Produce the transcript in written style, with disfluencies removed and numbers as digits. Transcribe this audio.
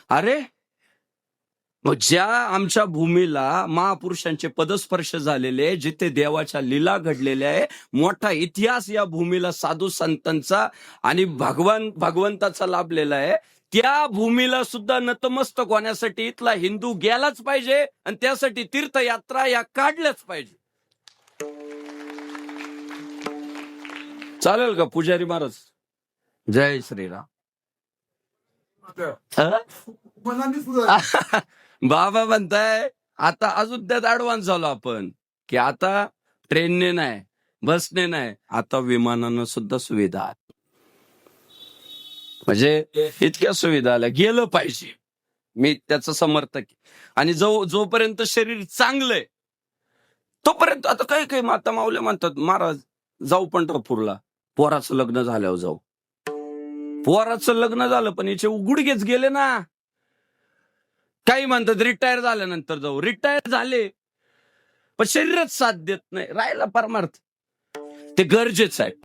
अरे मग ज्या आमच्या भूमीला महापुरुषांचे पदस्पर्श झालेले, जिथे देवाच्या लीला घडलेल्या आहे, मोठा इतिहास या भूमीला साधू संतांचा आणि भगवंताचा लाभलेला आहे, त्या भूमीला सुद्धा नतमस्तक होण्यासाठी इथला हिंदू गेलाच पाहिजे आणि त्यासाठी तीर्थयात्रा या काढल्याच पाहिजे. चालेल का पुजारी महाराज? जय श्रीराम. बाबा म्हणताय आता अजून त्यात ऍडव्हान्स झालो आपण, की आता ट्रेनने नाही, बसने नाही, आता विमानानं सुद्धा सुविधा आहेत. म्हणजे इतक्या सुविधा आल्या, गेलं पाहिजे. मी त्याचं समर्थक आहे. आणि जोपर्यंत शरीर चांगलंय तोपर्यंत, आता काही काही माता माऊल्या म्हणतात महाराज जाऊ पंढरपूरला, पोराचं लग्न झाल्यावर जाऊ. पोराचं लग्न झालं पण याचे गुडघेच गेले ना. काही म्हणतात रिटायर झाल्यानंतर जाऊ. रिटायर झाले पण शरीरच साथ देत नाही, राहायला परमार्थ ते गरजेचं आहे.